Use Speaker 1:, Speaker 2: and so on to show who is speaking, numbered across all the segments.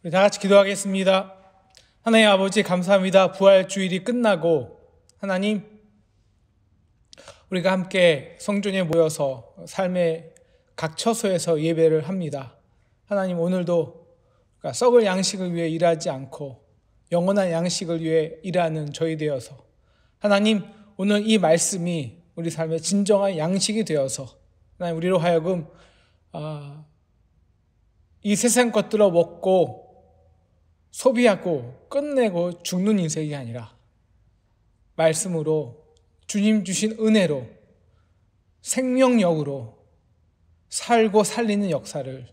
Speaker 1: 우리 다 같이 기도하겠습니다. 하나님 아버지 감사합니다. 부활주일이 끝나고 하나님 우리가 함께 성전에 모여서 삶의 각 처소에서 예배를 합니다. 하나님 오늘도 썩을 양식을 위해 일하지 않고 영원한 양식을 위해 일하는 저희 되어서 하나님 오늘 이 말씀이 우리 삶의 진정한 양식이 되어서 하나님 우리로 하여금 이 세상 것들을 먹고 소비하고 끝내고 죽는 인생이 아니라 말씀으로 주님 주신 은혜로 생명력으로 살고 살리는 역사를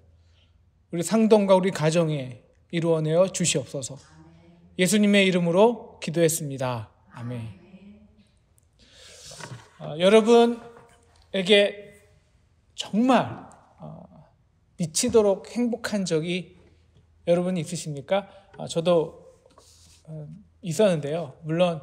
Speaker 1: 우리 상동과 우리 가정에 이루어내어 주시옵소서. 예수님의 이름으로 기도했습니다. 아멘. 여러분에게 정말 미치도록 행복한 적이 여러분이 있으십니까? 저도 있었는데요. 물론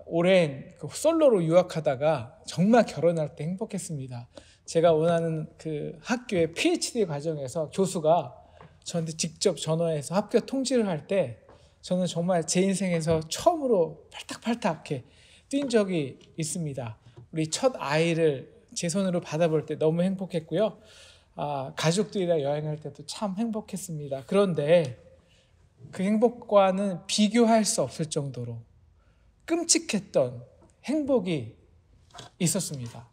Speaker 1: 오랜 솔로로 유학하다가 정말 결혼할 때 행복했습니다. 제가 원하는 그 학교의 PhD 과정에서 교수가 저한테 직접 전화해서 합격 통지를 할 때 저는 정말 제 인생에서 처음으로 팔딱팔딱 이렇게 뛴 적이 있습니다. 우리 첫 아이를 제 손으로 받아볼 때 너무 행복했고요. 가족들이랑 여행할 때도 참 행복했습니다. 그런데 그 행복과는 비교할 수 없을 정도로 끔찍했던 행복이 있었습니다.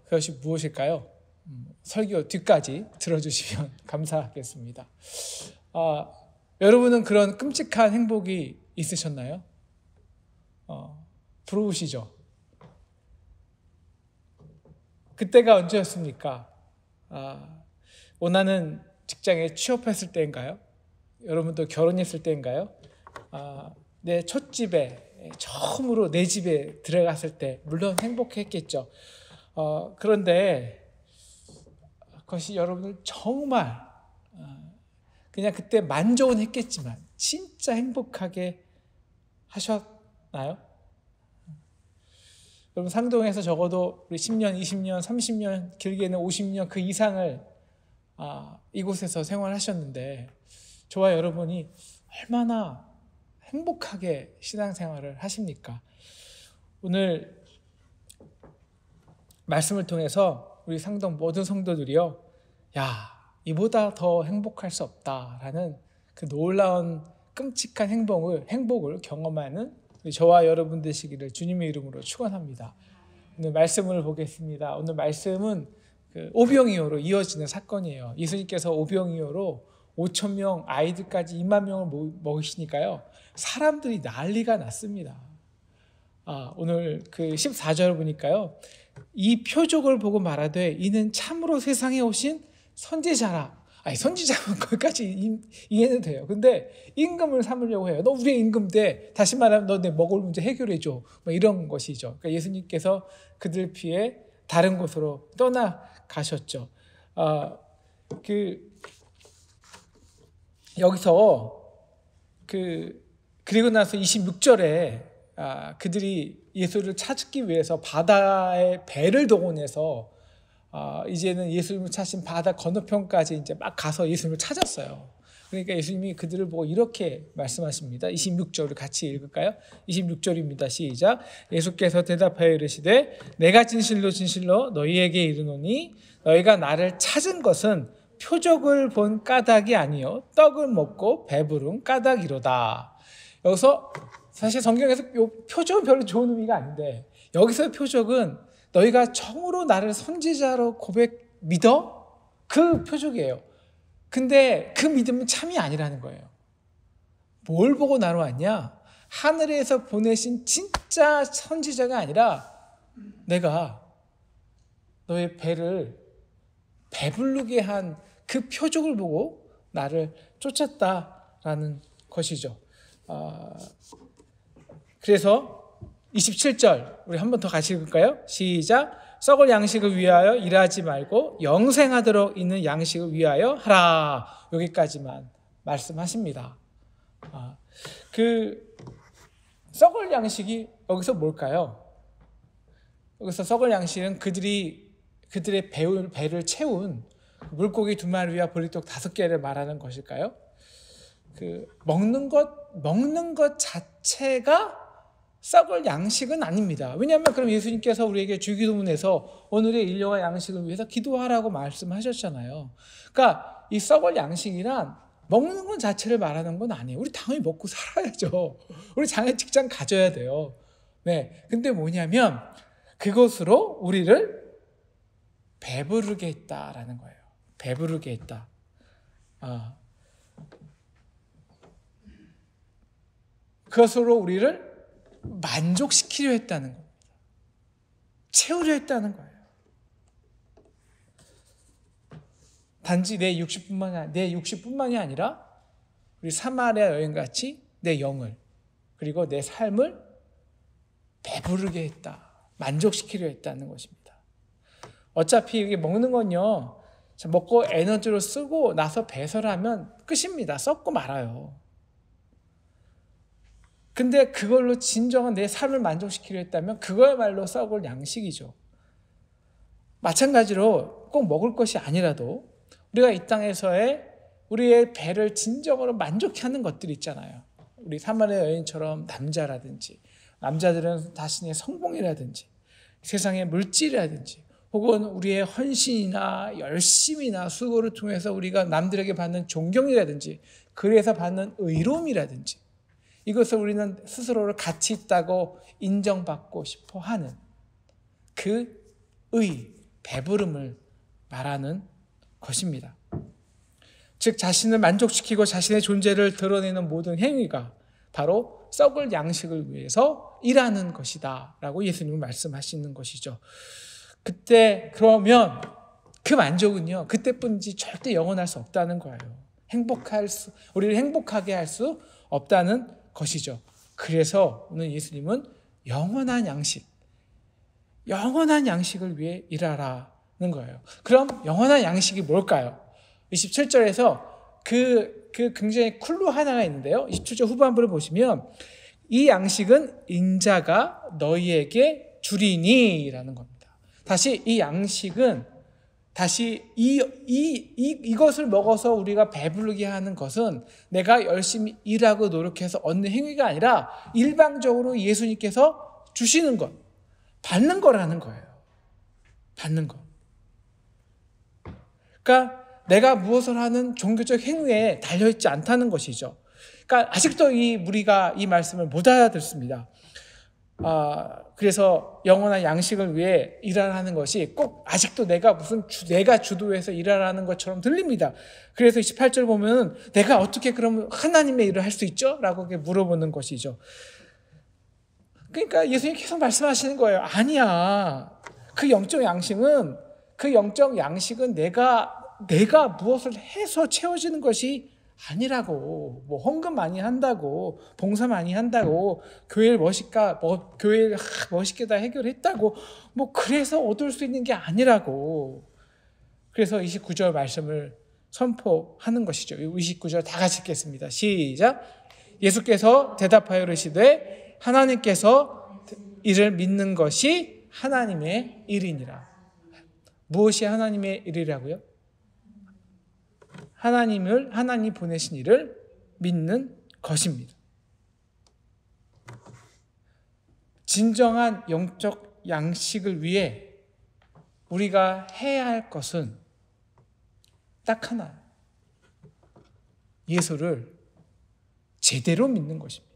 Speaker 1: 그것이 무엇일까요? 설교 뒤까지 들어주시면 감사하겠습니다. 여러분은 그런 끔찍한 행복이 있으셨나요? 부러우시죠? 그때가 언제였습니까? 원하는 직장에 취업했을 때인가요? 여러분도 결혼했을 때인가요? 내 첫 집에 처음으로 내 집에 들어갔을 때 물론 행복했겠죠. 그런데 그것이 여러분을 정말 그냥 그때 만족은 했겠지만 진짜 행복하게 하셨나요? 여러분 상동에서 적어도 우리 10년, 20년, 30년, 길게는 50년 그 이상을 이곳에서 생활하셨는데 저와 여러분이 얼마나 행복하게 신앙생활을 하십니까? 오늘 말씀을 통해서 우리 상동 모든 성도들이요, 이보다 더 행복할 수 없다라는 그 놀라운 끔찍한 행복을 경험하는 저와 여러분 되시기를 주님의 이름으로 축원합니다. 오늘 말씀을 보겠습니다. 오늘 말씀은 오병이어로 이어지는 사건이에요. 예수님께서 오병이어로 5,000명 아이들까지 2만 명을 먹이시니까요, 사람들이 난리가 났습니다. 오늘 그 14절을 보니까요, 이 표적을 보고 말하되 이는 참으로 세상에 오신 선지자라. 선지자면 거기까지 이해는 돼요. 근데 임금을 삼으려고 해요. 너 우리의 임금 돼. 다시 말하면 너 내 먹을 문제 해결해줘. 이런 것이죠. 그러니까 예수님께서 그들 피해 다른 곳으로 떠나가셨죠. 여기서 그리고 나서 26절에 그들이 예수를 찾기 위해서 바다에 배를 동원해서 이제는 예수님을 찾으신 바다 건너편까지 이제 막 가서 예수님을 찾았어요. 그러니까 예수님이 그들을 보고 이렇게 말씀하십니다. 26절을 같이 읽을까요? 26절입니다. 시작. 예수께서 대답하여 이르시되 내가 진실로 진실로 너희에게 이르노니 너희가 나를 찾은 것은 표적을 본 까닭이 아니요 떡을 먹고 배부른 까닭이로다. 여기서 사실 성경에서 표적은 별로 좋은 의미가 아닌데 여기서의 표적은 너희가 정으로 나를 선지자로 믿어? 그 표적이에요. 근데 그 믿음은 참이 아니라는 거예요. 뭘 보고 나로 왔냐? 하늘에서 보내신 진짜 선지자가 아니라 내가 너의 배를 배부르게 한 그 표적을 보고 나를 쫓았다라는 것이죠. 그래서 27절 우리 한 번 더 같이 읽을까요? 시작. 썩을 양식을 위하여 일하지 말고 영생하도록 있는 양식을 위하여 하라. 여기까지만 말씀하십니다. 그 썩을 양식이 여기서 뭘까요? 여기서 썩을 양식은 그들의 배를 채운 물고기 2마리와 보리떡 5개를 말하는 것일까요? 먹는 것 자체가 썩을 양식은 아닙니다. 왜냐하면 그럼 예수님께서 우리에게 주기도문에서 오늘의 일용할 양식을 위해서 기도하라고 말씀하셨잖아요. 그러니까 이 썩을 양식이란 먹는 것 자체를 말하는 건 아니에요. 우리 당연히 먹고 살아야죠. 우리 당연히 직장 가져야 돼요. 네. 근데 뭐냐면 그것으로 우리를 배부르게 했다라는 거예요. 배부르게 했다. 그것으로 우리를 만족시키려 했다는 겁니다. 채우려 했다는 거예요. 단지 내 육신뿐만이 아니라 우리 사마리아 여인같이 내 영을 그리고 내 삶을 배부르게 했다. 만족시키려 했다는 것입니다. 어차피 이게 먹는 건요. 먹고 에너지로 쓰고 나서 배설하면 끝입니다. 썩고 말아요. 근데 그걸로 진정한 내 삶을 만족시키려 했다면 그거야말로 썩을 양식이죠. 마찬가지로 꼭 먹을 것이 아니라도 우리가 이 땅에서의 우리의 배를 진정으로 만족해 하는 것들이 있잖아요. 우리 사마리아 여인처럼 남자들은 자신의 성공이라든지 세상의 물질이라든지 혹은 우리의 헌신이나 열심이나 수고를 통해서 우리가 남들에게 받는 존경이라든지 그래서 받는 의로움이라든지 이것을 우리는 스스로를 가치 있다고 인정받고 싶어 하는 그 배부름을 말하는 것입니다. 즉 자신을 만족시키고 자신의 존재를 드러내는 모든 행위가 바로 썩을 양식을 위해서 일하는 것이다 라고 예수님은 말씀하시는 것이죠. 그러면 그 만족은요 그때뿐이지 절대 영원할 수 없다는 거예요. 우리를 행복하게 할 수 없다는 것이죠. 그래서 오늘 예수님은 영원한 양식을 위해 일하라는 거예요. 그럼 영원한 양식이 뭘까요? 27절에서 그 굉장히 클루 하나가 있는데요. 27절 후반부를 보시면 이 양식은 인자가 너희에게 주리니라는 겁니다. 다시 이 양식은 이것을 먹어서 우리가 배부르게 하는 것은 내가 열심히 일하고 노력해서 얻는 행위가 아니라 일방적으로 예수님께서 주시는 것, 받는 거라는 거예요. 받는 것. 그러니까 내가 무엇을 하는 종교적 행위에 달려있지 않다는 것이죠. 그러니까 아직도 우리가 이 말씀을 못 알아듣습니다. 그래서 영원한 양식을 위해 일하라는 것이 꼭 아직도 내가 주도해서 일하라는 것처럼 들립니다. 그래서 28절 보면 내가 어떻게 그러면 하나님의 일을 할 수 있죠? 라고 물어보는 것이죠. 그러니까 예수님이 계속 말씀하시는 거예요. 아니야. 그 영적 양식은 내가 무엇을 해서 채워지는 것이 아니라고. 헌금 많이 한다고, 봉사 많이 한다고, 교회를 멋있게 다 해결했다고, 그래서 얻을 수 있는 게 아니라고. 그래서 29절 말씀을 선포하는 것이죠. 29절 다 같이 읽겠습니다. 시작. 예수께서 대답하여 이르시되 하나님께서 이를 믿는 것이 하나님의 일이니라. 무엇이 하나님의 일이라고요? 하나님 보내신 이를 믿는 것입니다. 진정한 영적 양식을 위해 우리가 해야 할 것은 딱 하나. 예수를 제대로 믿는 것입니다.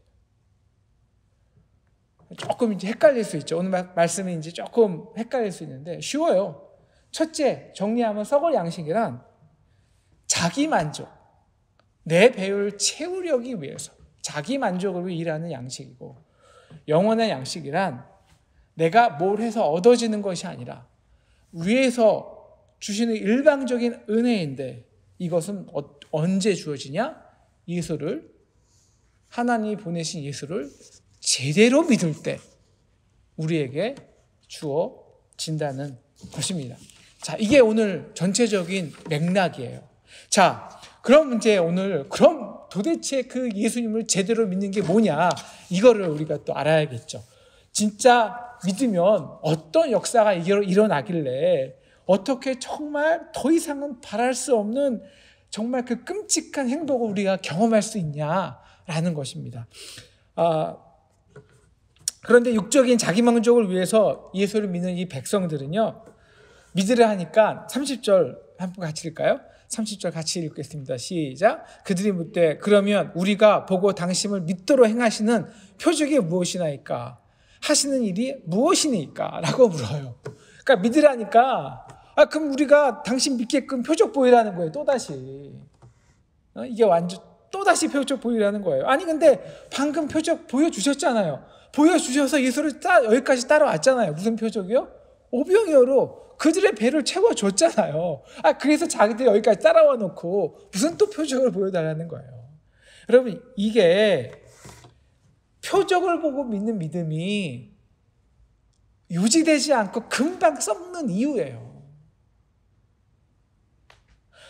Speaker 1: 조금 이제 헷갈릴 수 있죠. 오늘 말씀이 이제 조금 헷갈릴 수 있는데 쉬워요. 첫째, 정리하면 썩을 양식이란 자기 만족, 내 배를 채우려기 위해서 자기 만족을 위해 일하는 양식이고, 영원한 양식이란 내가 뭘 해서 얻어지는 것이 아니라 위에서 주시는 일방적인 은혜인데 이것은 언제 주어지냐? 하나님이 보내신 예수를 제대로 믿을 때 우리에게 주어진다는 것입니다. 자, 이게 오늘 전체적인 맥락이에요. 자, 그럼 도대체 그 예수님을 제대로 믿는 게 뭐냐? 이거를 우리가 또 알아야겠죠. 진짜 믿으면 어떤 역사가 일어나길래 어떻게 정말 더 이상은 바랄 수 없는 정말 그 끔찍한 행복을 우리가 경험할 수 있냐라는 것입니다. 그런데 육적인 자기만족을 위해서 예수를 믿는 이 백성들은요, 믿으려 하니까 30절 한번 같이 읽을까요? 30절 같이 읽겠습니다. 시작. 그들이 묻되 그러면 우리가 보고 당신을 믿도록 행하시는 표적이 무엇이나이까? 하시는 일이 무엇이니까? 라고 물어요. 그러니까 믿으라니까 그럼 우리가 당신 믿게끔 표적 보이라는 거예요. 또다시. 이게 완전 또다시 표적 보이라는 거예요. 아니 근데 방금 표적 보여주셨잖아요. 보여주셔서 예수를 여기까지 따라왔잖아요. 무슨 표적이요? 오병이어로 그들의 배를 채워줬잖아요. 그래서 자기들이 여기까지 따라와 놓고 무슨 또 표적을 보여달라는 거예요. 여러분, 이게 표적을 보고 믿는 믿음이 유지되지 않고 금방 썩는 이유예요.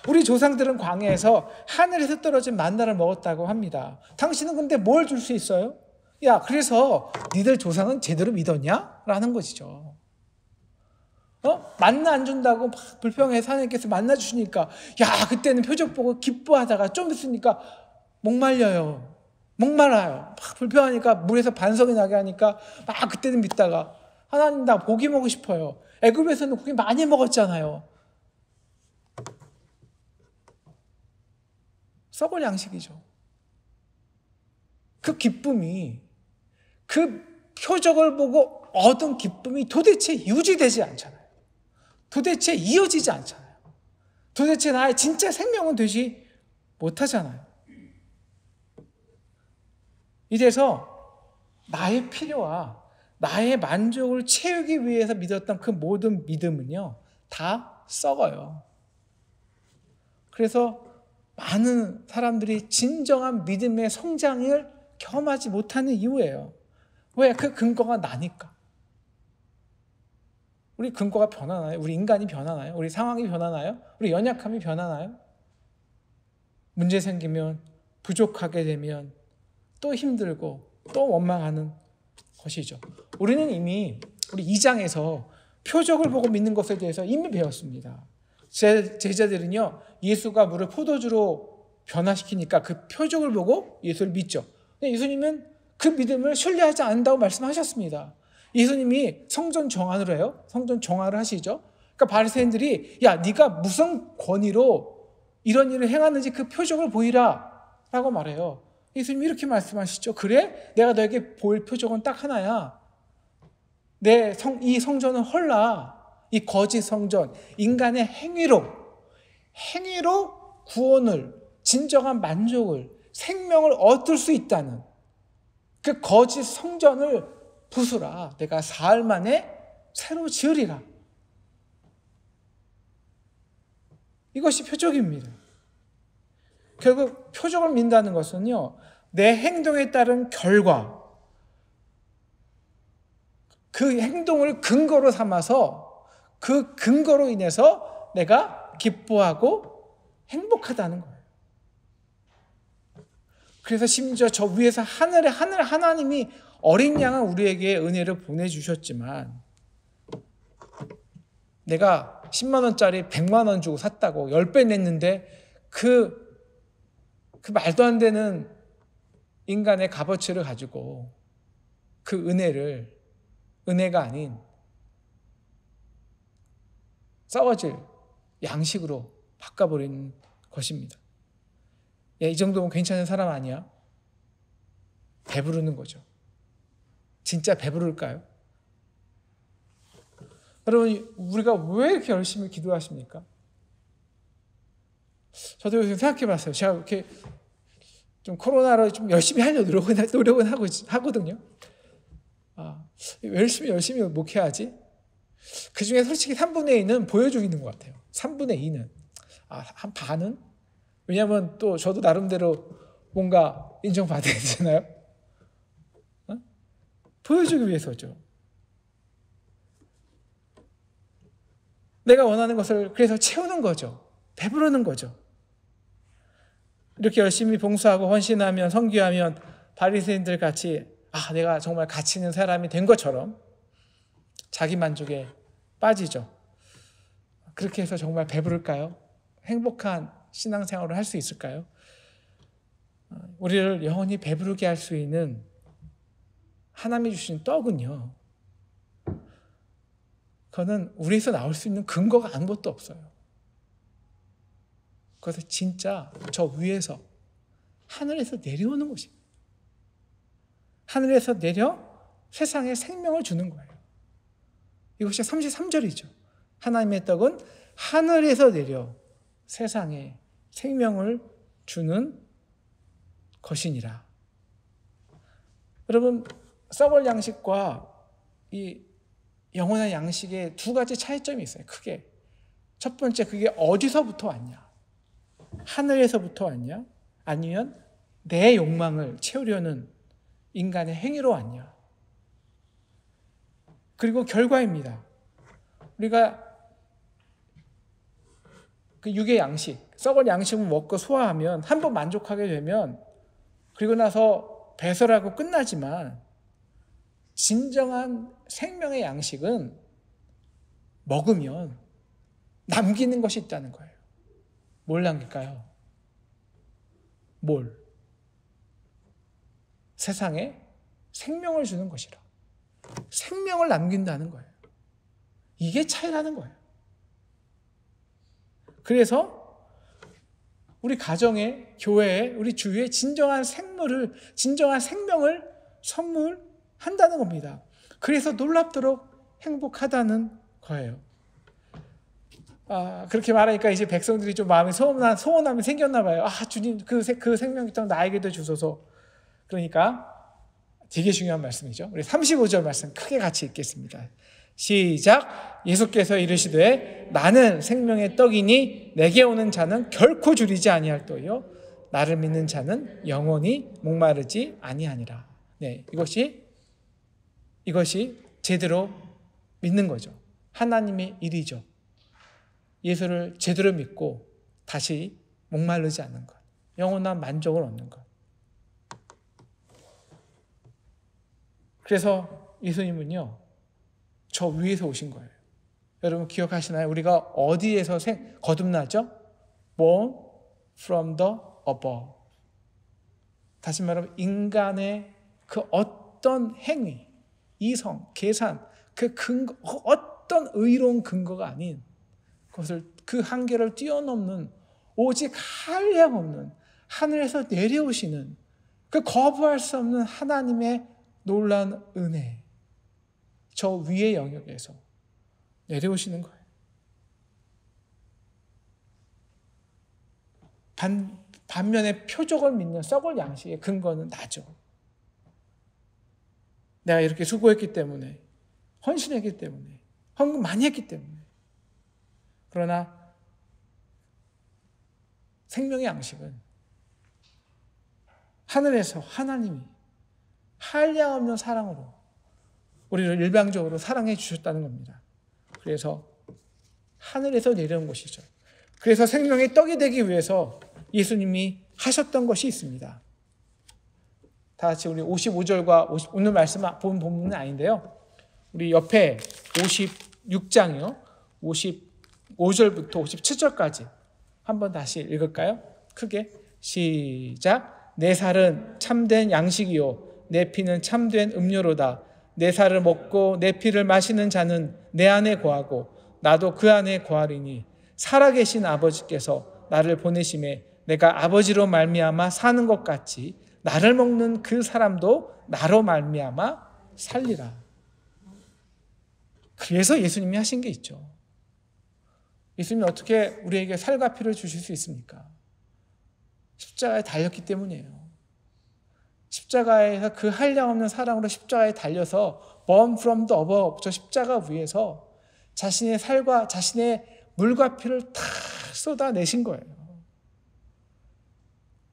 Speaker 1: 우리 조상들은 광야에서 하늘에서 떨어진 만나를 먹었다고 합니다. 당신은 근데 뭘 줄 수 있어요? 야, 그래서 니들 조상은 제대로 믿었냐? 라는 것이죠. 만나 안 준다고 막 불평해서 하나님께서 만나 주시니까 야, 그때는 표적 보고 기뻐하다가 좀 있으니까 목말라요. 막 불평하니까 물에서 반성이 나게 하니까 막 그때는 믿다가 하나님 나 고기 먹고 싶어요. 애굽에서는 고기 많이 먹었잖아요. 썩을 양식이죠. 그 기쁨이, 그 표적을 보고 얻은 기쁨이 도대체 유지되지 않잖아요. 도대체 이어지지 않잖아요. 도대체 나의 진짜 생명은 되지 못하잖아요. 이래서 나의 필요와 나의 만족을 채우기 위해서 믿었던 그 모든 믿음은요, 다 썩어요. 그래서 많은 사람들이 진정한 믿음의 성장을 경험하지 못하는 이유예요. 왜? 그 근거가 나니까. 우리 근거가 변하나요? 우리 인간이 변하나요? 우리 상황이 변하나요? 우리 연약함이 변하나요? 문제 생기면, 부족하게 되면 또 힘들고 또 원망하는 것이죠. 우리는 이미 우리 2장에서 표적을 보고 믿는 것에 대해서 이미 배웠습니다. 제자들은요, 예수가 물을 포도주로 변화시키니까 그 표적을 보고 예수를 믿죠. 근데 예수님은 그 믿음을 신뢰하지 않는다고 말씀하셨습니다. 예수님이 성전 정화를 해요. 성전 정화를 하시죠. 그러니까 바리새인들이 야, 네가 무슨 권위로 이런 일을 행하는지 그 표적을 보이라 라고 말해요. 예수님이 이렇게 말씀하시죠. 그래? 내가 너에게 보일 표적은 딱 하나야. 이 성전은 헐라. 이 거짓 성전, 인간의 행위로 구원을, 진정한 만족을, 생명을 얻을 수 있다는 그 거짓 성전을 부수라. 내가 사흘 만에 새로 지으리라. 이것이 표적입니다. 결국 표적을 믿는다는 것은요, 내 행동에 따른 결과, 그 행동을 근거로 삼아서 그 근거로 인해서 내가 기뻐하고 행복하다는 거예요. 그래서 심지어 저 위에서 하나님이 어린 양은 우리에게 은혜를 보내주셨지만 내가 10만 원짜리 100만 원 주고 샀다고 10배 냈는데 그 말도 안 되는 인간의 값어치를 가지고 그 은혜가 아닌 썩어질 양식으로 바꿔버리는 것입니다. 야, 이 정도면 괜찮은 사람 아니야? 배부르는 거죠. 진짜 배부를까요? 여러분, 우리가 왜 이렇게 열심히 기도하십니까? 저도 요즘 생각해 봤어요. 제가 이렇게 좀 코로나로 좀 열심히 하려고 노력은 하거든요. 왜 열심히 목회하지? 그 중에 솔직히 3분의 2는 보여주고 있는 것 같아요. 3분의 2는. 한 반은? 왜냐하면 또 저도 나름대로 뭔가 인정받아야 되잖아요. 보여주기 위해서죠. 내가 원하는 것을 그래서 채우는 거죠. 배부르는 거죠. 이렇게 열심히 봉사하고 헌신하면, 선교하면 바리새인들 같이 내가 정말 가치 있는 사람이 된 것처럼 자기 만족에 빠지죠. 그렇게 해서 정말 배부를까요? 행복한 신앙생활을 할 수 있을까요? 우리를 영원히 배부르게 할 수 있는 하나님이 주신 떡은요, 그거는 우리에서 나올 수 있는 근거가 아무것도 없어요. 그것은 진짜 저 위에서, 하늘에서 내려오는 것입니다. 하늘에서 내려 세상에 생명을 주는 거예요. 이것이 33절이죠. 하나님의 떡은 하늘에서 내려 세상에 생명을 주는 것이니라. 여러분, 썩을 양식과 이 영원한 양식의 두 가지 차이점이 있어요. 크게. 첫 번째, 그게 어디서부터 왔냐? 하늘에서부터 왔냐? 아니면 내 욕망을 채우려는 인간의 행위로 왔냐? 그리고 결과입니다. 우리가 그 육의 양식, 썩을 양식을 먹고 소화하면 한번 만족하게 되면 그리고 나서 배설하고 끝나지만 진정한 생명의 양식은 먹으면 남기는 것이 있다는 거예요. 뭘 남길까요? 뭘? 세상에 생명을 주는 것이라. 생명을 남긴다는 거예요. 이게 차이라는 거예요. 그래서 우리 가정에, 교회에, 우리 주위에 진정한 생물을, 진정한 생명을 선물한다는 겁니다. 그래서 놀랍도록 행복하다는 거예요. 그렇게 말하니까 이제 백성들이 좀 마음이 소원함이 생겼나 봐요. 주님, 그 생명이 나에게도 주소서. 그러니까 되게 중요한 말씀이죠. 우리 35절 말씀 크게 같이 읽겠습니다. 시작. 예수께서 이르시되 나는 생명의 떡이니 내게 오는 자는 결코 줄이지 아니할 터이요 나를 믿는 자는 영원히 목마르지 아니하니라. 네, 이것이 제대로 믿는 거죠. 하나님의 일이죠. 예수를 제대로 믿고 다시 목마르지 않는 것, 영원한 만족을 얻는 것. 그래서 예수님은요, 저 위에서 오신 거예요. 여러분 기억하시나요? 우리가 어디에서 거듭나죠? Born from the above. 다시 말하면 인간의 그 어떤 행위, 이성, 계산, 그 근거, 어떤 의로운 근거가 아닌 그 한계를 뛰어넘는 오직 한량없는 하늘에서 내려오시는 그 거부할 수 없는 하나님의 놀라운 은혜, 저 위의 영역에서 내려오시는 거예요. 반면에 표적을 믿는 썩을 양식의 근거는 나죠. 내가 이렇게 수고했기 때문에, 헌신했기 때문에, 헌금 많이 했기 때문에. 그러나 생명의 양식은 하늘에서 하나님이 한량없는 사랑으로 우리를 일방적으로 사랑해 주셨다는 겁니다. 그래서 하늘에서 내려온 것이죠. 그래서 생명의 떡이 되기 위해서 예수님이 하셨던 것이 있습니다. 다 같이 우리 55절과 오늘 말씀 본 본문은 아닌데요. 우리 옆에 56장이요. 55절부터 57절까지 한번 다시 읽을까요? 크게 시작. 내 살은 참된 양식이요 내 피는 참된 음료로다. 내 살을 먹고 내 피를 마시는 자는 내 안에 거하고 나도 그 안에 거하리니 살아계신 아버지께서 나를 보내심에 내가 아버지로 말미암아 사는 것 같이 나를 먹는 그 사람도 나로 말미암아 살리라. 그래서 예수님이 하신 게 있죠. 예수님이 어떻게 우리에게 살과 피를 주실 수 있습니까? 십자가에 달렸기 때문이에요. 십자가에서 그 한량없는 사랑으로 십자가에 달려서 born from the above, 저 십자가 위에서 자신의 살과 자신의 물과 피를 다 쏟아내신 거예요.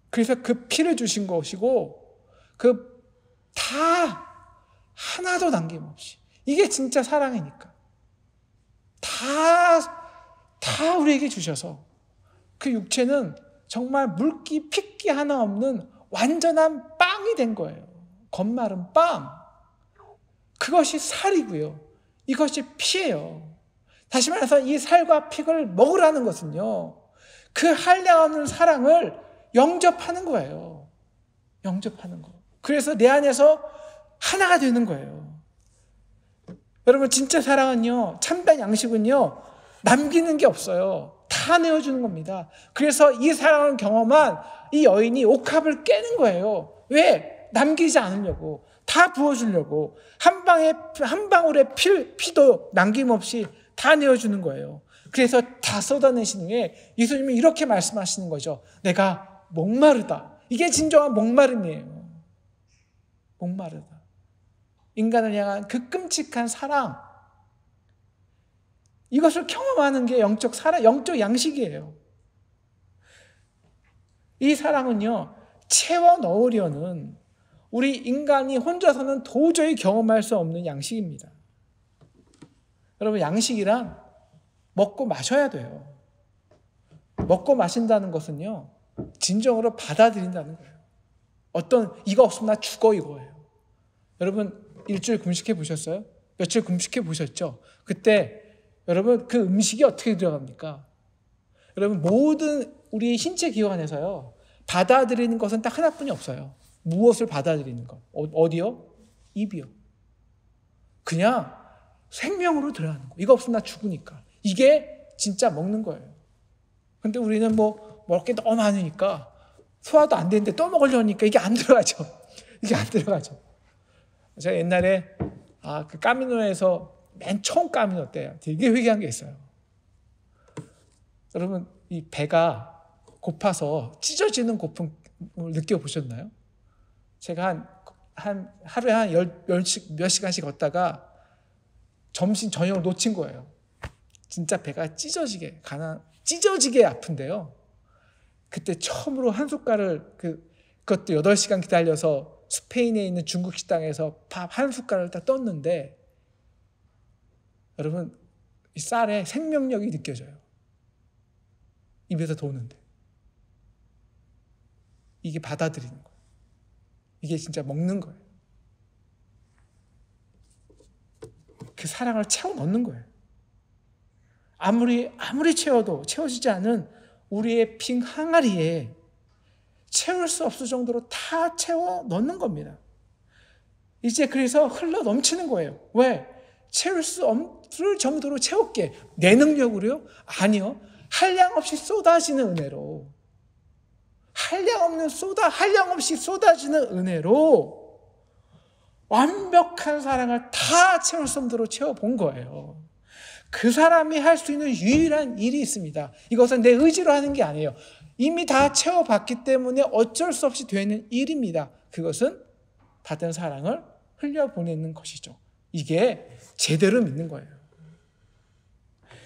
Speaker 1: 그래서 그 피를 주신 것이고 그 다 하나도 남김없이, 이게 진짜 사랑이니까 다 우리에게 주셔서 그 육체는 정말 물기 핏기 하나 없는 완전한 빵이 된 거예요. 겉마른 빵. 그것이 살이고요. 이것이 피예요. 다시 말해서 이 살과 피를 먹으라는 것은요, 그 한량없는 사랑을 영접하는 거예요. 영접하는 거. 그래서 내 안에서 하나가 되는 거예요. 여러분, 진짜 사랑은요, 참된 양식은요, 남기는 게 없어요. 다 내어주는 겁니다. 그래서 이 사랑을 경험한 이 여인이 옥합을 깨는 거예요. 왜? 남기지 않으려고. 다 부어주려고. 한 방울의 피도 남김없이 다 내어주는 거예요. 그래서 다 쏟아내신 후에 예수님이 이렇게 말씀하시는 거죠. 내가 목마르다. 이게 진정한 목마름이에요. 목마르다. 인간을 향한 그 끔찍한 사랑, 이것을 경험하는 게 영적 양식이에요. 이 사랑은요, 채워 넣으려는 우리 인간이 혼자서는 도저히 경험할 수 없는 양식입니다. 여러분, 양식이란 먹고 마셔야 돼요. 먹고 마신다는 것은요, 진정으로 받아들인다는 거예요. 이거 없으면 나 죽어, 이거예요. 여러분, 일주일 금식해 보셨어요? 며칠 금식해 보셨죠? 그때 여러분, 그 음식이 어떻게 들어갑니까? 여러분, 모든 우리 신체 기관에서요, 받아들이는 것은 딱 하나뿐이 없어요. 무엇을 받아들이는 것? 어디요? 입이요. 그냥 생명으로 들어가는 거. 이거 없으면 나 죽으니까. 이게 진짜 먹는 거예요. 근데 우리는 먹을 게 너무 많으니까 소화도 안 되는데 또 먹으려니까 이게 안 들어가죠. 이게 안 들어가죠. 제가 옛날에 그 까미노에서 맨 처음 까미노 때 되게 회개한 게 있어요. 여러분, 이 배가 고파서 찢어지는 고픔을 느껴보셨나요? 제가 하루에 몇 시간씩 걷다가 점심 저녁을 놓친 거예요. 진짜 배가 찢어지게 아픈데요. 그때 처음으로 한 숟갈을 그것도 8시간 기다려서 스페인에 있는 중국 식당에서 밥 한 숟갈을 딱 떴는데, 여러분, 이 쌀에 생명력이 느껴져요. 입에서 도는데. 이게 받아들이는 거예요. 이게 진짜 먹는 거예요. 그 사랑을 채워 넣는 거예요. 아무리 채워도 채워지지 않은 우리의 빈 항아리에 채울 수 없을 정도로 다 채워 넣는 겁니다. 이제 그래서 흘러 넘치는 거예요. 왜? 채울 수 없을 정도로 채울게. 내 능력으로요? 아니요. 한량 없이 쏟아지는 은혜로. 한량 없이 쏟아지는 은혜로 완벽한 사랑을 다 채울 수 정도로 채워본 거예요. 그 사람이 할 수 있는 유일한 일이 있습니다. 이것은 내 의지로 하는 게 아니에요. 이미 다 채워봤기 때문에 어쩔 수 없이 되는 일입니다. 그것은 받은 사랑을 흘려보내는 것이죠. 이게 제대로 믿는 거예요.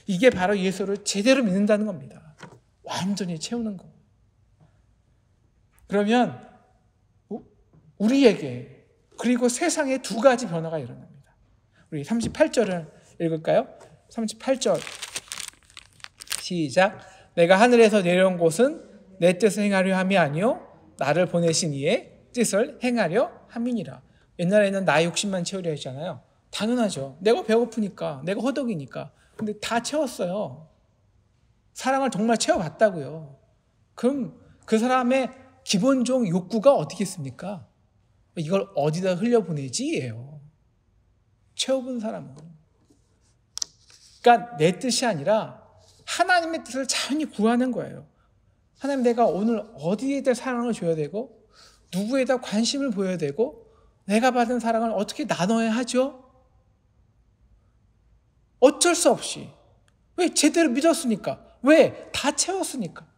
Speaker 1: 이게 바로 예수를 제대로 믿는다는 겁니다. 완전히 채우는 거. 그러면 우리에게 그리고 세상에 두 가지 변화가 일어납니다. 우리 38절을 읽을까요? 38절 시작. 내가 하늘에서 내려온 곳은 내 뜻을 행하려 함이 아니요 나를 보내신 이의 뜻을 행하려 함이니라. 옛날에는 나의 욕심만 채우려 했잖아요. 당연하죠. 내가 배고프니까, 내가 허덕이니까. 근데 다 채웠어요. 사랑을 정말 채워봤다고요. 그럼 그 사람의 기본적 욕구가 어디겠습니까? 이걸 어디다 흘려보내지예요. 채워본 사람은. 그러니까 내 뜻이 아니라 하나님의 뜻을 자연히 구하는 거예요. 하나님, 내가 오늘 어디에다 사랑을 줘야 되고 누구에다 관심을 보여야 되고 내가 받은 사랑을 어떻게 나눠야 하죠? 어쩔 수 없이. 왜? 제대로 믿었으니까. 왜? 다 채웠으니까.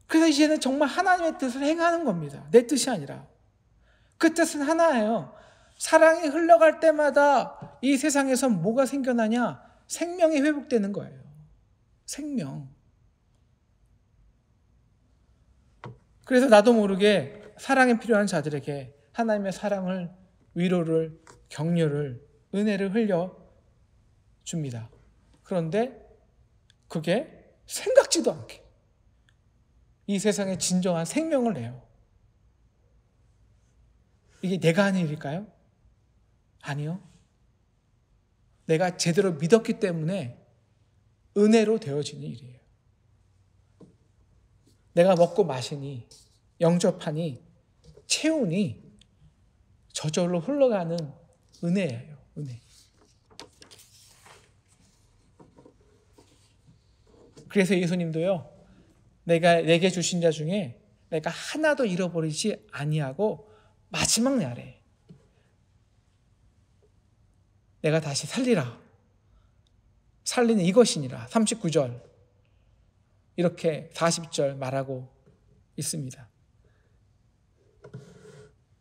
Speaker 1: 그래서 이제는 정말 하나님의 뜻을 행하는 겁니다. 내 뜻이 아니라. 그 뜻은 하나예요. 사랑이 흘러갈 때마다 이 세상에서 뭐가 생겨나냐? 생명이 회복되는 거예요. 생명. 그래서 나도 모르게 사랑이 필요한 자들에게 하나님의 사랑을, 위로를, 격려를, 은혜를 흘려줍니다. 그런데 그게 생각지도 않게 이 세상에 진정한 생명을 내요. 이게 내가 하는 일일까요? 아니요. 내가 제대로 믿었기 때문에 은혜로 되어지는 일이에요. 내가 먹고 마시니, 영접하니, 채우니 저절로 흘러가는 은혜예요. 은혜. 그래서 예수님도요, 내게 주신 자 중에 내가 하나도 잃어버리지 아니하고 마지막 날에 내가 다시 살리라. 살리는 이것이니라. 39절 이렇게 40절 말하고 있습니다.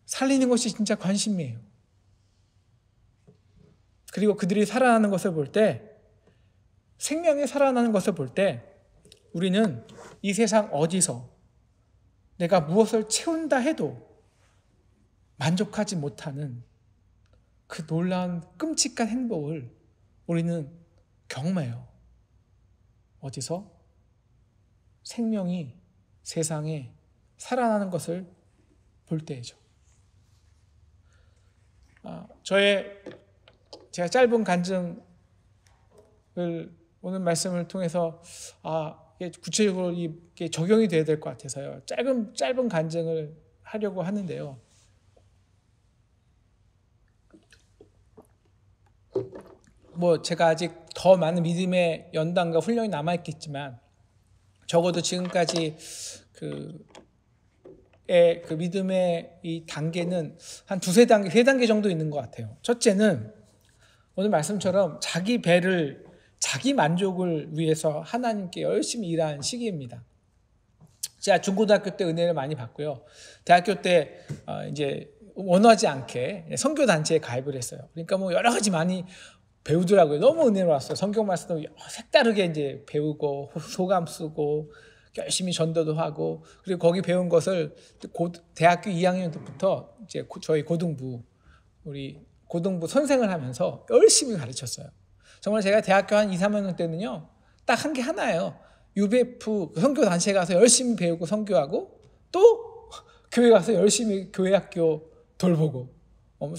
Speaker 1: 살리는 것이 진짜 관심이에요. 그리고 그들이 살아나는 것을 볼 때, 생명이 살아나는 것을 볼 때 우리는 이 세상 어디서 내가 무엇을 채운다 해도 만족하지 못하는 그 놀라운 끔찍한 행복을 우리는 경험해요. 어디서? 생명이 세상에 살아나는 것을 볼 때이죠. 제가 짧은 간증을 오늘 말씀을 통해서 구체적으로 이게 적용이 돼야 될 것 같아서요. 짧은 간증을 하려고 하는데요. 제가 아직 더 많은 믿음의 연단과 훈련이 남아있겠지만 적어도 지금까지 그 믿음의 이 단계는 한 두세 단계, 세 단계 정도 있는 것 같아요. 첫째는 오늘 말씀처럼 자기 만족을 위해서 하나님께 열심히 일한 시기입니다. 제가 중고등학교 때 은혜를 많이 받고요. 대학교 때 이제 원하지 않게 선교 단체에 가입을 했어요. 그러니까 여러 가지 많이 배우더라고요. 너무 은혜로웠어요. 성경 말씀도 색다르게 이제 배우고 소감 쓰고 열심히 전도도 하고, 그리고 거기 배운 것을 대학교 2학년 때부터 이제 저희 우리 고등부 선생을 하면서 열심히 가르쳤어요. 정말 제가 대학교 한 2, 3학년 때는요, 딱 한 게 하나예요. UBF 선교 단체에 가서 열심히 배우고 선교하고, 또 교회 가서 열심히 교회 학교 돌보고,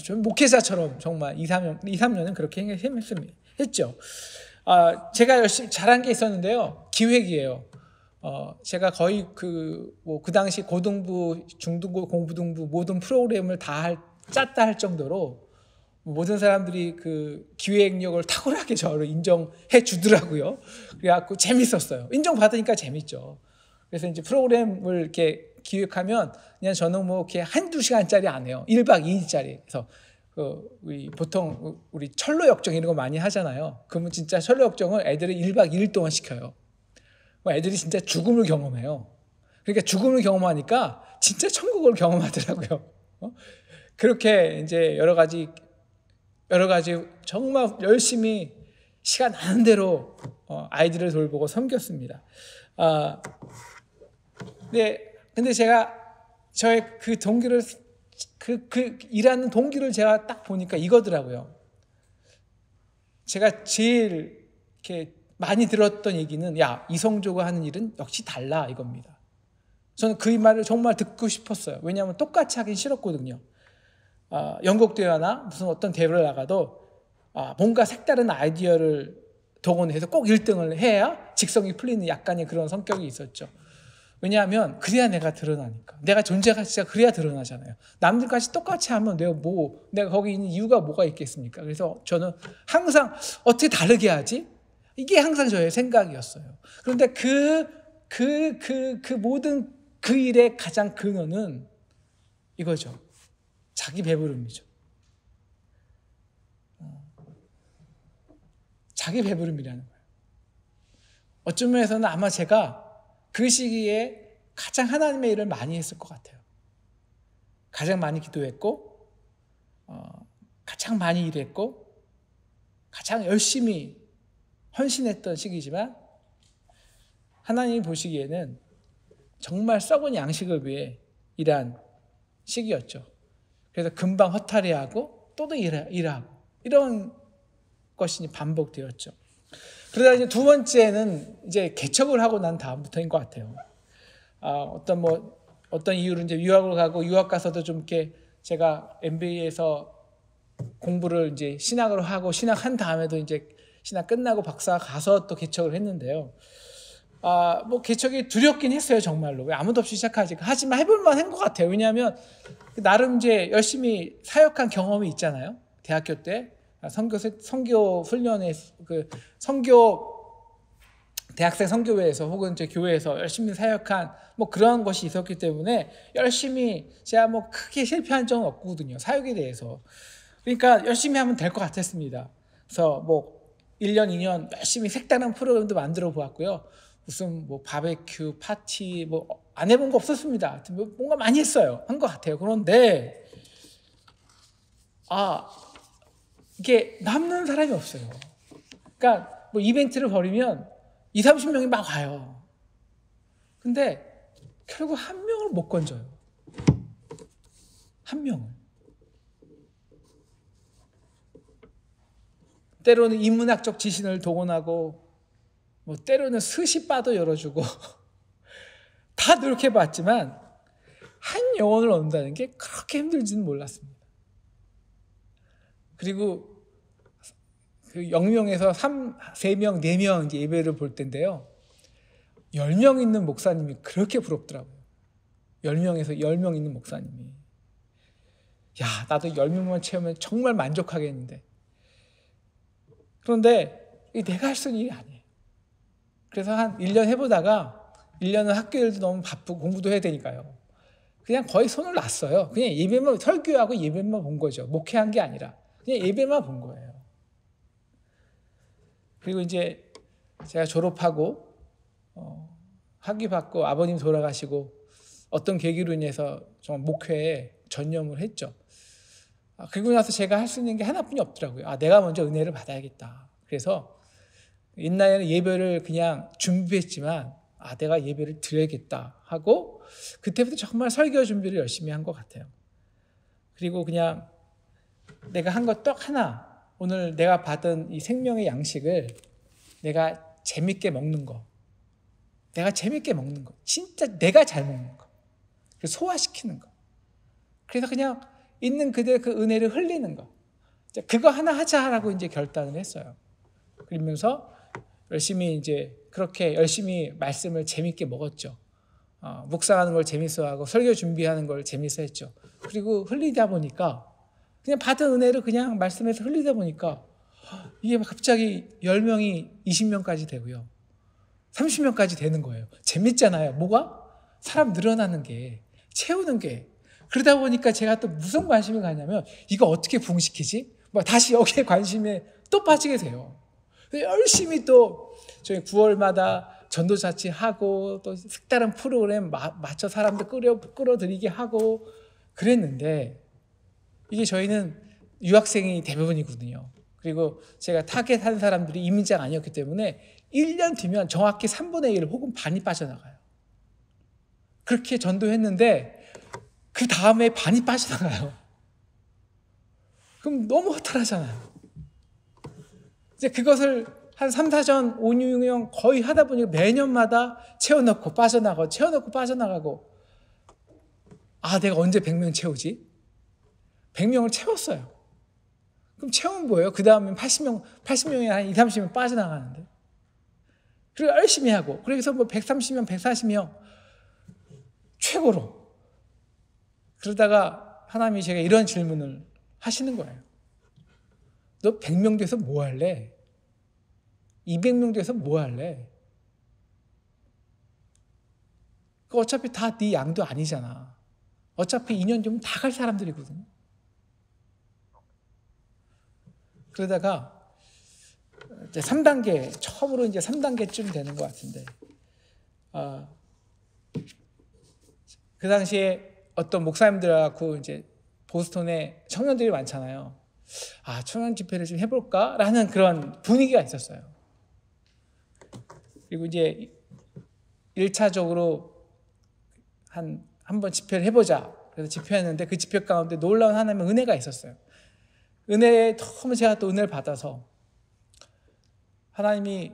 Speaker 1: 좀 목회자처럼 정말 2, 3년은 그렇게 했죠. 제가 열심히 잘한 게 있었는데요. 기획이에요. 제가 거의 그 당시 고등부, 중등부, 공부등부 모든 프로그램을 다 짰다 할 정도로 모든 사람들이 그 기획력을 탁월하게 저를 인정해 주더라고요. 그래갖고 재밌었어요. 인정받으니까 재밌죠. 그래서 이제 프로그램을 이렇게 기획하면 그냥 저는 이렇게 한두 시간짜리 안 해요. 1박 2일짜리. 그래서 보통 우리 철로 역정 이런 거 많이 하잖아요. 그러면 진짜 철로 역정을 애들이 1박 2일 동안 시켜요. 애들이 진짜 죽음을 경험해요. 그러니까 죽음을 경험하니까 진짜 천국을 경험하더라고요. 그렇게 이제 여러 가지 정말 열심히 시간 나는 대로 아이들을 돌보고 섬겼습니다. 근데 제가 저의 그 동기를 일하는 동기를 제가 딱 보니까 이거더라고요. 제가 제일 이렇게 많이 들었던 얘기는 이성조가 하는 일은 역시 달라 이겁니다. 저는 그 말을 정말 듣고 싶었어요. 왜냐하면 똑같이 하긴 싫었거든요. 연극대회나 무슨 어떤 대회를 나가도 뭔가 색다른 아이디어를 동원해서 꼭 1등을 해야 직성이 풀리는 약간의 그런 성격이 있었죠. 왜냐하면 그래야 내가 드러나니까. 내가 존재 가치가 그래야 드러나잖아요. 남들같이 똑같이 하면 내가 거기 있는 이유가 뭐가 있겠습니까? 그래서 저는 항상 어떻게 다르게 하지? 이게 항상 저의 생각이었어요. 그런데 모든 그 일의 가장 근원은 이거죠. 자기 배부름이죠. 자기 배부름이라는 거예요. 어떤 면에서는 아마 제가 그 시기에 가장 하나님의 일을 많이 했을 것 같아요. 가장 많이 기도했고, 가장 많이 일했고, 가장 열심히 헌신했던 시기지만 하나님이 보시기에는 정말 썩은 양식을 위해 일한 시기였죠. 그래서 금방 허탈해하고 또도 일하고 이런 것이 반복되었죠. 그러다 이제 두 번째는 이제 개척을 하고 난 다음부터인 것 같아요. 어떤 이유로 이제 유학을 가고 유학 가서도 좀 이렇게 제가 MBA에서 공부를 이제 신학으로 하고 신학한 다음에도 이제 신학 끝나고 박사 가서 또 개척을 했는데요. 뭐 개척이 두렵긴 했어요, 정말로. 왜 아무도 없이 시작하지? 하지만 해볼만 한 것 같아요. 왜냐하면 나름 이제 열심히 사역한 경험이 있잖아요. 대학교 때 선교 훈련에 그 선교 대학생 선교회에서 혹은 제 교회에서 열심히 사역한 뭐 그런 것이 있었기 때문에 열심히 제가 뭐 크게 실패한 적은 없거든요, 사역에 대해서. 그러니까 열심히 하면 될 것 같았습니다. 그래서 뭐 1년, 2년 열심히 색다른 프로그램도 만들어 보았고요. 무슨 뭐 바베큐, 파티 뭐 안 해본 거 없었습니다. 뭔가 많이 했어요. 한 것 같아요. 그런데 이게 남는 사람이 없어요. 그러니까 뭐 이벤트를 벌이면 20, 30명이 막 와요. 근데 결국 한 명을 못 건져요. 한 명을. 때로는 인문학적 지신을 동원하고 뭐 때로는 스시바도 열어주고 다 노력해봤지만 한 영혼을 얻는다는 게 그렇게 힘들지는 몰랐습니다. 그리고 그 0명에서 3명, 4명 이제 예배를 볼 텐데요. 10명 있는 목사님이 그렇게 부럽더라고요. 10명에서 10명 있는 목사님이. 야, 나도 10명만 채우면 정말 만족하겠는데. 그런데 내가 할 수 있는 일이 아니에요. 그래서 한 1년 해보다가 1년은 학교 일도 너무 바쁘고 공부도 해야 되니까요. 그냥 거의 손을 놨어요. 그냥 예배만, 설교하고 예배만 본 거죠. 목회한 게 아니라 그냥 예배만 본 거예요. 그리고 이제 제가 졸업하고 학위 받고 아버님 돌아가시고 어떤 계기로 인해서 정말 목회에 전념을 했죠. 그리고 나서 제가 할 수 있는 게 하나뿐이 없더라고요. 내가 먼저 은혜를 받아야겠다. 그래서 옛날에는 예배를 그냥 준비했지만 내가 예배를 드려야겠다 하고 그때부터 정말 설교 준비를 열심히 한 것 같아요. 그리고 그냥 내가 한 것 딱 하나, 오늘 내가 받은 이 생명의 양식을 내가 재밌게 먹는 거, 내가 재밌게 먹는 거, 진짜 내가 잘 먹는 거, 소화시키는 거. 그래서 그냥 있는 그대로 그 은혜를 흘리는 거, 그거 하나 하자라고 이제 결단을 했어요. 그러면서 열심히 이제 그렇게 열심히 말씀을 재밌게 먹었죠. 묵상하는 걸 재밌어하고 설교 준비하는 걸 재밌어했죠. 그리고 흘리다 보니까 그냥 받은 은혜를 그냥 말씀에서 흘리다 보니까 이게 갑자기 10명이 20명까지 되고요. 30명까지 되는 거예요. 재밌잖아요. 뭐가? 사람 늘어나는 게, 채우는 게. 그러다 보니까 제가 또 무슨 관심이 가냐면 이거 어떻게 부흥시키지? 다시 여기에 관심에 또 빠지게 돼요. 열심히 또 저희 9월마다 전도자치하고 또 색다른 프로그램 맞춰 사람들 끌어들이게 하고 그랬는데 이게 저희는 유학생이 대부분이거든요. 그리고 제가 타겟한 사람들이 이민자가 아니었기 때문에 1년 뒤면 정확히 3분의 1 혹은 반이 빠져나가요. 그렇게 전도했는데 그 다음에 반이 빠져나가요. 그럼 너무 허탈하잖아요. 이제 그것을 한 3, 4전, 5, 6년 거의 하다 보니까 매년마다 채워넣고 빠져나가고 채워넣고 빠져나가고 내가 언제 100명 채우지? 100명을 채웠어요. 그럼 채우면 뭐예요? 그 다음에 80명이 한 20, 30명 빠져나가는데. 그리고 열심히 하고 그래서 뭐 130명, 140명 최고로. 그러다가 하나님이 제가 이런 질문을 하시는 거예요. 너 100명 돼서 뭐 할래? 200명 돼서 뭐 할래? 어차피 다 네 양도 아니잖아. 어차피 2년 뒤면 다 갈 사람들이거든요. 그러다가 이제 3단계, 처음으로 이제 3단계쯤 되는 것 같은데, 그 당시에 어떤 목사님들하고 이제 보스턴에 청년들이 많잖아요. 청년 집회를 좀 해볼까라는 그런 분위기가 있었어요. 그리고 이제 1차적으로 한번 집회를 해보자. 그래서 집회했는데 그 집회 가운데 놀라운 하나님의 은혜가 있었어요. 은혜에 너무 제가 또 은혜를 받아서 하나님이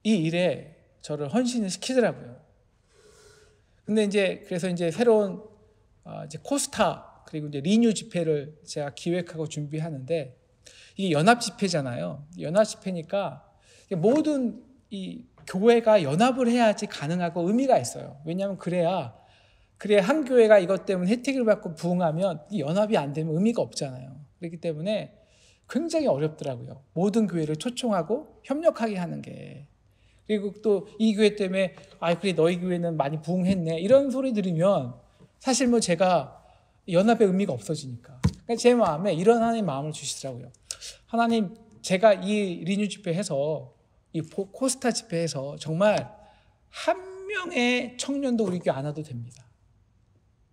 Speaker 1: 이 일에 저를 헌신을 시키더라고요. 근데 이제 그래서 이제 새로운 이제 코스타 그리고 이제 리뉴 집회를 제가 기획하고 준비하는데, 이게 연합 집회잖아요. 연합 집회니까 모든 이 교회가 연합을 해야지 가능하고 의미가 있어요. 왜냐하면 그래야 한 교회가 이것 때문에 혜택을 받고 부흥하면 이 연합이 안 되면 의미가 없잖아요. 그렇기 때문에 굉장히 어렵더라고요. 모든 교회를 초청하고 협력하게 하는 게. 그리고 또 이 교회 때문에 그래 너희 교회는 많이 부흥했네 이런 소리 들으면 사실 뭐 제가 연합의 의미가 없어지니까. 그러니까 제 마음에 이런 하나님 마음을 주시더라고요. 하나님, 제가 이 리뉴 집회해서 이 코스타 집회해서 정말 한 명의 청년도 우리 교회 안 와도 됩니다.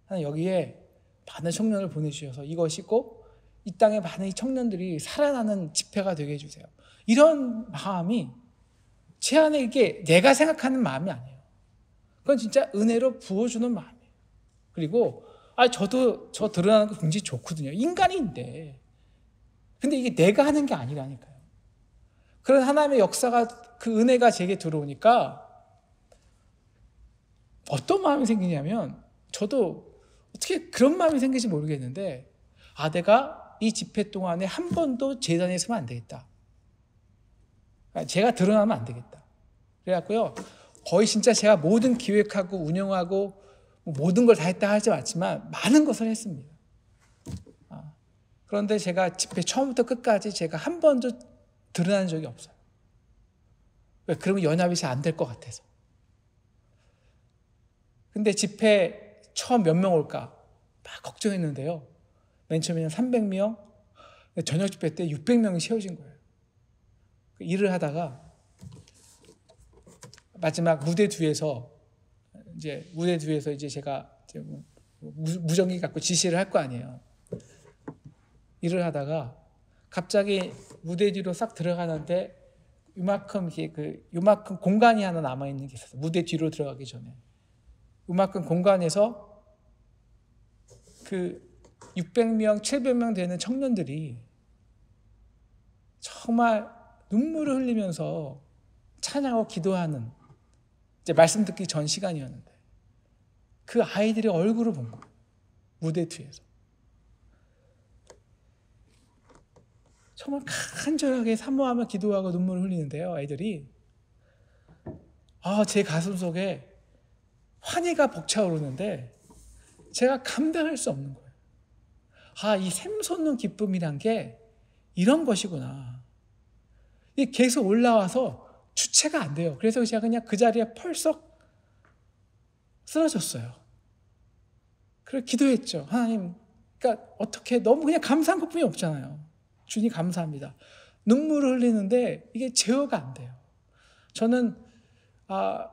Speaker 1: 하나님, 여기에 많은 청년을 보내주셔서 이것이 꼭 이 땅에 많은 청년들이 살아나는 집회가 되게 해주세요. 이런 마음이 제 안에 이게 내가 생각하는 마음이 아니에요. 그건 진짜 은혜로 부어주는 마음이에요. 그리고 저도 저 드러나는 거 굉장히 좋거든요. 인간인데. 근데 이게 내가 하는 게 아니라니까요. 그런 하나님의 역사가, 그 은혜가 제게 들어오니까 어떤 마음이 생기냐면, 저도 어떻게 그런 마음이 생길지 모르겠는데, 내가 이 집회 동안에 한 번도 재단에 서면 안 되겠다. 제가 드러나면 안 되겠다. 그래갖고요, 거의 진짜 제가 모든 기획하고 운영하고 모든 걸 다 했다 하지 않지만 많은 것을 했습니다. 그런데 제가 집회 처음부터 끝까지 제가 한 번도 드러난 적이 없어요. 왜? 그러면 연합이 잘 안 될 것 같아서. 근데 집회 처음 몇 명 올까 막 걱정했는데요. 맨 처음에는 300명, 저녁 집회 때 600명이 채워진 거예요. 일을 하다가 마지막 무대 뒤에서 이제 제가 무전기 갖고 지시를 할 거 아니에요. 일을 하다가 갑자기 무대 뒤로 싹 들어가는데 요만큼 공간이 하나 남아 있는 게 있었어요. 무대 뒤로 들어가기 전에 요만큼 공간에서 그 600명, 700명 되는 청년들이 정말 눈물을 흘리면서 찬양하고 기도하는, 이제 말씀 듣기 전 시간이었는데 그 아이들의 얼굴을 본 거예요. 무대 뒤에서. 정말 간절하게 사모하며 기도하고 눈물을 흘리는데요. 아이들이. 제 가슴 속에 환희가 벅차오르는데 제가 감당할 수 없는 거예요. 이 샘솟는 기쁨이란 게 이런 것이구나. 이게 계속 올라와서 주체가 안 돼요. 그래서 제가 그냥 그 자리에 펄썩 쓰러졌어요. 그래서 기도했죠. 하나님, 그러니까 어떻게, 너무 그냥 감사한 것뿐이 없잖아요. 주님 감사합니다. 눈물을 흘리는데 이게 제어가 안 돼요. 저는 한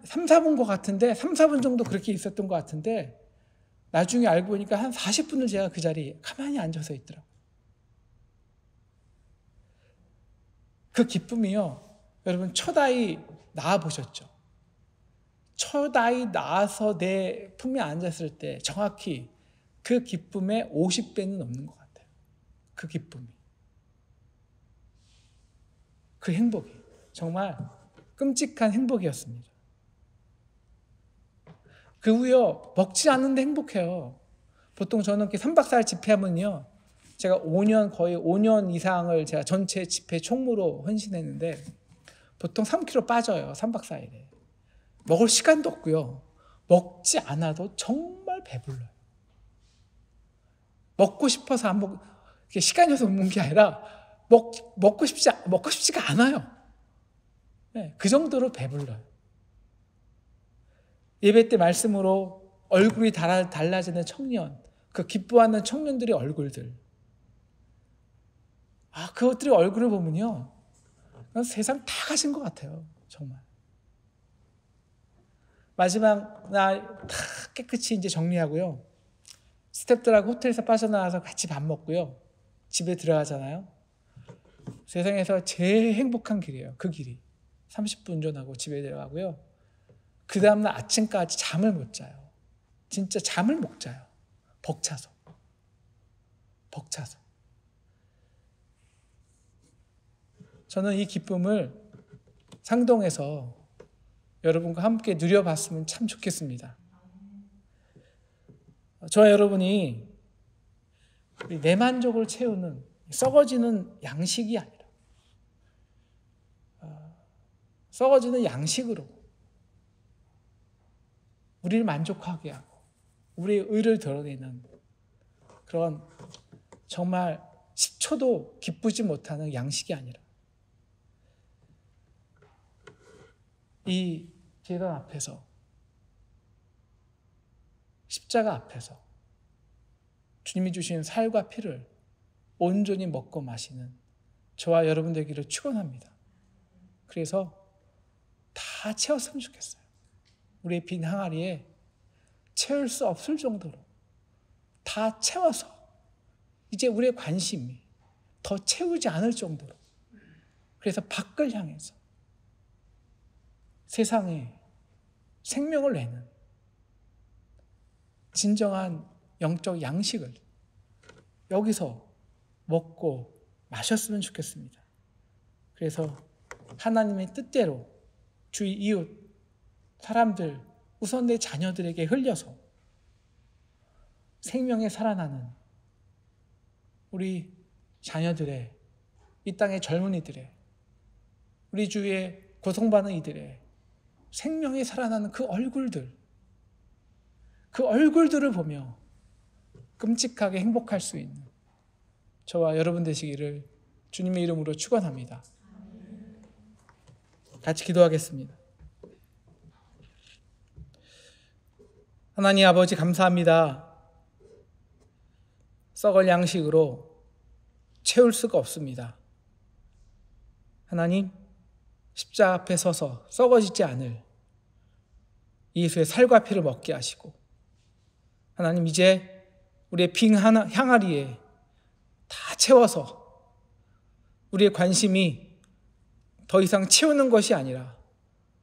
Speaker 1: 3, 4분 것 같은데 3, 4분 정도 그렇게 있었던 것 같은데 나중에 알고 보니까 한 40분을 제가 그 자리에 가만히 앉아서 있더라고요. 그 기쁨이요. 여러분, 첫 아이 낳아보셨죠? 첫 아이 낳아서 내 품에 앉았을 때 정확히 그 기쁨의 50배는 넘는 것 같아요. 그 기쁨이. 그 행복이. 정말 끔찍한 행복이었습니다. 그 후요, 먹지 않는데 행복해요. 보통 저는 이렇게 3박 4일 집회하면요, 제가 거의 5년 이상을 제가 전체 집회 총무로 헌신했는데 보통 3kg 빠져요. 3박 4일에. 먹을 시간도 없고요. 먹지 않아도 정말 배불러요. 먹고 싶어서 안 먹, 시간이 없어서 먹는 게 아니라 먹고 싶지가 않아요. 네, 그 정도로 배불러요. 예배 때 말씀으로 얼굴이 달라지는 청년, 그 기뻐하는 청년들의 얼굴들. 그것들의 얼굴을 보면요, 세상 다 가신 것 같아요. 정말. 마지막 날 다 깨끗이 이제 정리하고요. 스태프들하고 호텔에서 빠져나와서 같이 밥 먹고요. 집에 들어가잖아요. 세상에서 제일 행복한 길이에요. 그 길이. 30분 운전하고 집에 들어가고요. 그 다음날 아침까지 잠을 못 자요. 진짜 잠을 못 자요. 벅차서. 저는 이 기쁨을 상동에서 여러분과 함께 누려봤으면 참 좋겠습니다. 저와 여러분이 내 만족을 채우는 썩어지는 양식이 아니라 썩어지는 양식으로 우리를 만족하게 하고 우리의 의를 드러내는 그런 정말 10초도 기쁘지 못하는 양식이 아니라 이 제단 앞에서 십자가 앞에서 주님이 주신 살과 피를 온전히 먹고 마시는 저와 여러분 되기를 축원합니다. 그래서 다 채웠으면 좋겠어요. 우리의 빈 항아리에 채울 수 없을 정도로 다 채워서 이제 우리의 관심이 더 채우지 않을 정도로 그래서 밖을 향해서 세상에 생명을 내는 진정한 영적 양식을 여기서 먹고 마셨으면 좋겠습니다. 그래서 하나님의 뜻대로 주위 이웃 사람들 우선 내 자녀들에게 흘려서 생명에 살아나는 우리 자녀들의 이 땅의 젊은이들의 우리 주위에 고통받는 이들의 생명에 살아나는 그 얼굴들을 보며 끔찍하게 행복할 수 있는 저와 여러분 되시기를 주님의 이름으로 축원합니다. 같이 기도하겠습니다. 하나님 아버지 감사합니다. 썩을 양식으로 채울 수가 없습니다. 하나님 십자가 앞에 서서 썩어지지 않을 예수의 살과 피를 먹게 하시고 하나님 이제 우리의 빈 항아리에 다 채워서 우리의 관심이 더 이상 채우는 것이 아니라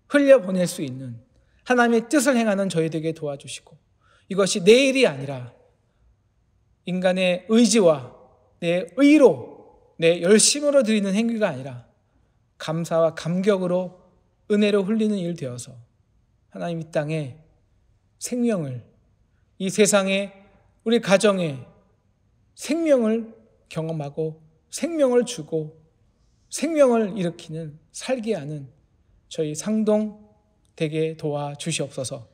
Speaker 1: 흘려보낼 수 있는 하나님의 뜻을 행하는 저희들에게 도와주시고 이것이 내 일이 아니라 인간의 의지와 내 의로 내 열심으로 드리는 행위가 아니라 감사와 감격으로 은혜로 흘리는 일 되어서 하나님 이 땅에 생명을 이 세상에 우리 가정에 생명을 경험하고 생명을 주고 생명을 일으키는 살게 하는 저희 상동 되게 도와주시옵소서.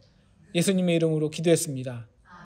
Speaker 1: 예수님의 이름으로 기도했습니다.